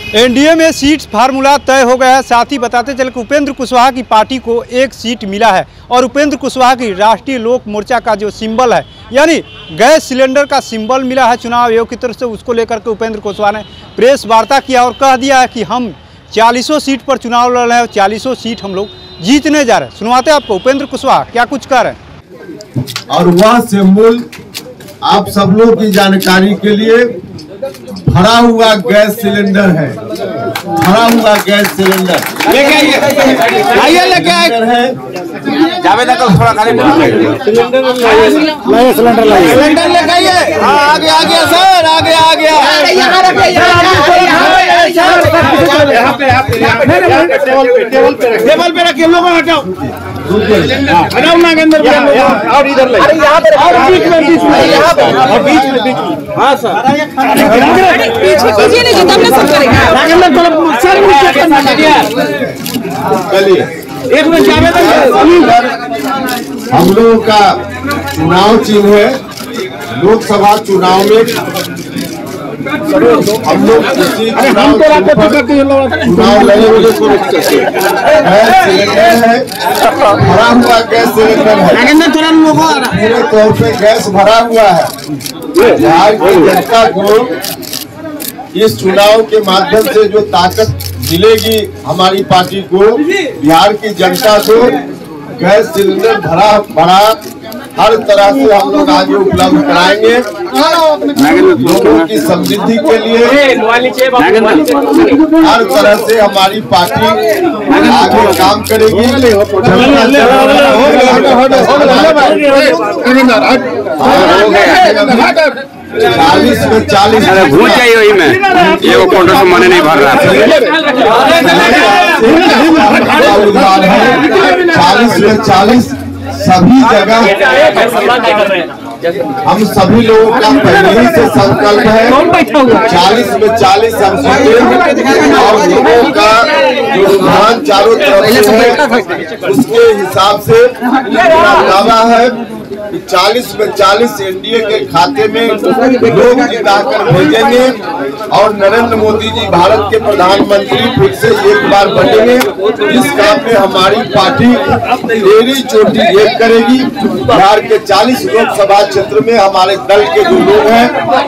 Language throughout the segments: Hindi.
एनडीए में सीट फार्मूला तय हो गया है। साथ ही बताते चले कि उपेंद्र कुशवाहा की पार्टी को एक सीट मिला है और उपेंद्र कुशवाहा की राष्ट्रीय लोक मोर्चा का जो सिंबल है यानी गैस सिलेंडर का सिंबल मिला है चुनाव आयोग की तरफ से। उसको लेकर के उपेंद्र कुशवाहा ने प्रेस वार्ता किया और कह दिया है कि हम 40 सीट पर चुनाव लड़ रहे हैं और 40 सीट हम लोग जीतने जा रहे हैं। सुनवाते आपको उपेंद्र कुशवाहा क्या कुछ कह रहे हैं। और वह सिंबल आप सब लोग की जानकारी के लिए भरा हुआ गैस सिलेंडर है। भरा हुआ गैस सिलेंडर लेके आइए लेके आइए जावेद अंकल थोड़ा खाली सिलेंडर लेके आइए। हाँ आगे आ गया सर, आगे आ गया। टेबल पे रखिए, लोगों हटाओ हटाओ ना के अंदर और इधर ले बीच में हाँ सर पीछे कीजिए नहीं तब ना सब करेगा। चलिए एक मिनट हम लोगों का चुनाव चिन्ह है। लोकसभा चुनाव में हम लोग चुनाव लड़े हुए सिलेंडर है, भरा हुआ गैस सिलेंडर है। पूरे तौर पे गैस भरा हुआ है। बिहार की जनता को इस चुनाव के माध्यम से जो ताकत मिलेगी हमारी पार्टी को, बिहार की जनता को गैस सिलेंडर भरा हर तरह से हम लोग आगे उपलब्ध कराएंगे। लोगों की समृद्धि के लिए हर तरह से हमारी पार्टी आगे काम करेगी। 40 में 40 भूल जाइए वही में ये वो काउंटर से मने नहीं भर रहा है। 40 में 40 सभी जगह हम सभी लोगों का पहले ही से संकल्प है 40 में 40 हम सोचे और लोगों का जो रुझान चारों तरफ से है उसके हिसाब से दावा है कि 40 में 40 एनडीए के खाते में लोग जिताकर भेजेंगे और नरेंद्र मोदी जी भारत के प्रधानमंत्री फिर से एक बार बनेंगे। इस काम में हमारी पार्टी तेरी चोटी एक करेगी। बिहार के 40 लोकसभा क्षेत्र में हमारे दल के जो लोग हैं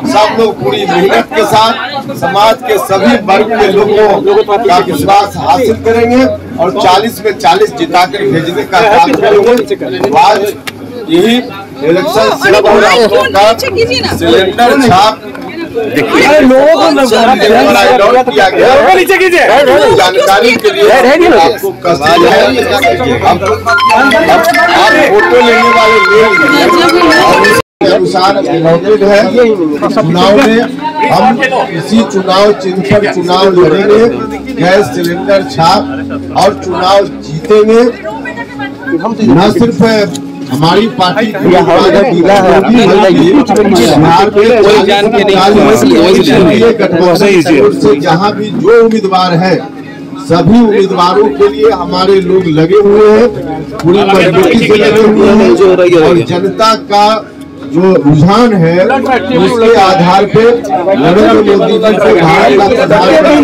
सब लोग पूरी मेहनत के साथ समाज के सभी वर्ग के लोगों का विश्वास हासिल करेंगे और 40 में 40 जिताकर भेजने का काम करेंगे। आज यही इलेक्शन सिलेंडर छाप किया गया जानकारी के लिए आपको फोटो लेने वाले अनुसार अलॉटेड है। चुनाव में हम इसी चुनाव चिन्ह पर चुनाव लड़ेंगे, गैस सिलेंडर छाप और चुनाव जीतेंगे। न सिर्फ हमारी पार्टी से जहाँ भी जो उम्मीदवार है सभी उम्मीदवारों के लिए हमारे लोग लगे हुए हैं, पूरी मजबूती से लगे हुए हैं और जनता का जो रुझान है उसके आधार पे नरेंद्र मोदी जी को भारत का प्रधानमंत्री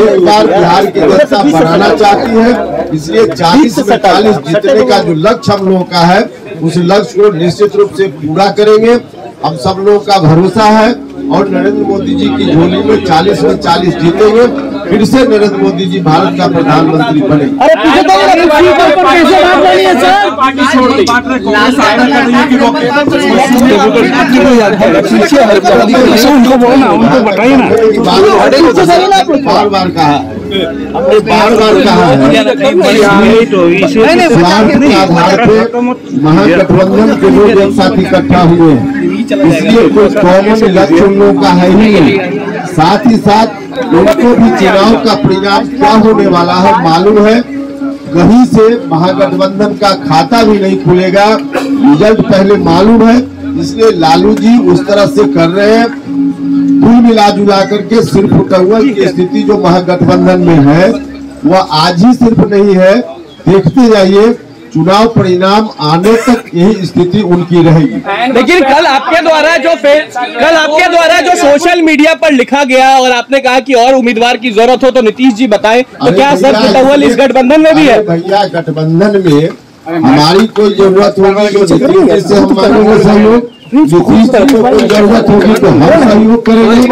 एक बार बिहार की जनता बनाना चाहती है। इसलिए 40 में 40 जीतने का जो लक्ष्य हम लोगों का है उस लक्ष्य को निश्चित रूप से पूरा करेंगे। हम सब लोगों का भरोसा है और नरेंद्र मोदी जी की झोली में 40 में 40 जीतेंगे। फिर से नरेंद्र मोदी जी भारत का प्रधानमंत्री बने। बार बार कहा हमने बार कहा है आधार पे महागठबंधन के लोग एक साथ इकट्ठा हुए हैं, इसलिए कोई कॉमन लक्ष्य उन लोगों का है ही नहीं। साथ ही साथ उनको भी चुनाव का परिणाम क्या होने वाला है मालूम है। कहीं से महागठबंधन का खाता भी नहीं खुलेगा, रिजल्ट पहले मालूम है। इसलिए लालू जी उस तरह से कर रहे हैं। कुल मिला जुला करके सिर्फ उठौल की स्थिति जो महागठबंधन में है वह आज ही सिर्फ नहीं है, देखते जाइए चुनाव परिणाम आने तक यही स्थिति उनकी रहेगी। लेकिन कल आपके द्वारा जो सोशल मीडिया पर लिखा गया और आपने कहा कि और उम्मीदवार की जरूरत हो तो नीतीश जी बताएं, तो क्या सर तत्वल इस गठबंधन में भी है? भैया गठबंधन में हमारी कोई जरूरत होगी तो नीतीश जी से हम मांगेंगे सहयोग, नीतीश जी को कोई जरूरत होगी तो हम सहयोग करेंगे।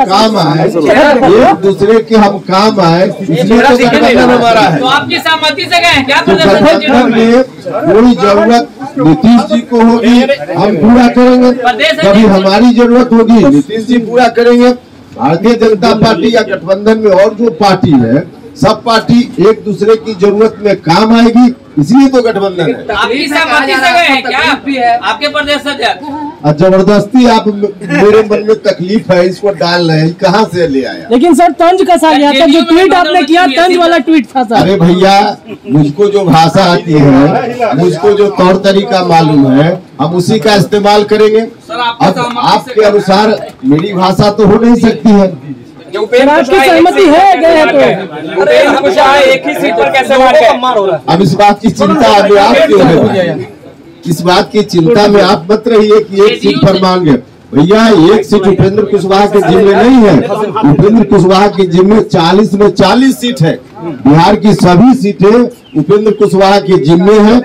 काम आए, एक दूसरे के हम काम आए, इसलिए तो गठबंधन हमारा है। तो आपकी सहमति से गए क्या? गठबंधन में कोई जरूरत नीतीश जी को होगी हम पूरा करेंगे, कभी हमारी जरूरत होगी नीतीश जी पूरा करेंगे। भारतीय जनता पार्टी या गठबंधन में और जो पार्टी है, सब पार्टी एक दूसरे की जरूरत में काम आएगी, इसलिए तो गठबंधन है। आपकी सहमति से गए हैं क्या आपके प्रदेश अध्यक्ष? जबरदस्ती आप मेरे मन में तकलीफ है इसको डाल रहे हैं, कहाँ से ले आया? लेकिन सर तंज कसा गया था, जो ट्वीट आपने किया तंज वाला ट्वीट था सर। अरे भैया, मुझको जो भाषा आती है, मुझको जो तौर तरीका मालूम है, हम उसी का इस्तेमाल करेंगे। अब आपके अनुसार मेरी भाषा तो हो नहीं सकती है। आपकी सहमति है गए तो एक ही सीट पर कैसे अब इस बात की चिंता में आप क्यों है? इस बात की चिंता में आप मत रहिए कि एक सीट पर मांगे। भैया, एक सीट उपेंद्र कुशवाहा के जिम्मे नहीं है। उपेंद्र कुशवाहा के जिम्मे 40 में 40 सीट है। बिहार की सभी सीटें उपेंद्र कुशवाहा के जिम्मे है।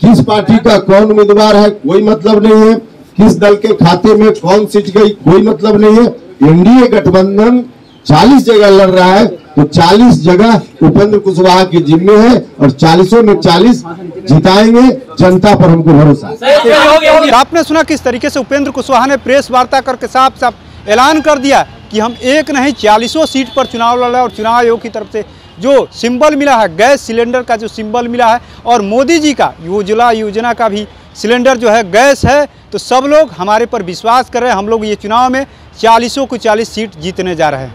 किस पार्टी का कौन उम्मीदवार है कोई मतलब नहीं है, किस दल के खाते में कौन सीट गई कोई मतलब नहीं है। एनडीए गठबंधन 40 जगह लड़ रहा है तो 40 जगह उपेंद्र कुशवाहा के जिम्मे है और 40 में 40 जिताएंगे। जनता पर हमको भरोसा है। आपने सुना किस तरीके से उपेंद्र कुशवाहा ने प्रेस वार्ता करके साफ साफ ऐलान कर दिया कि हम एक नहीं 40 सीट पर चुनाव लड़ रहे हैं और चुनाव आयोग की तरफ से जो सिंबल मिला है, गैस सिलेंडर का जो सिंबल मिला है और मोदी जी का उज्ज्वला योजना का भी सिलेंडर जो है गैस है, तो सब लोग हमारे पर विश्वास कर रहे हैं। हम लोग ये चुनाव में 40 को 40 सीट जीतने जा रहे हैं।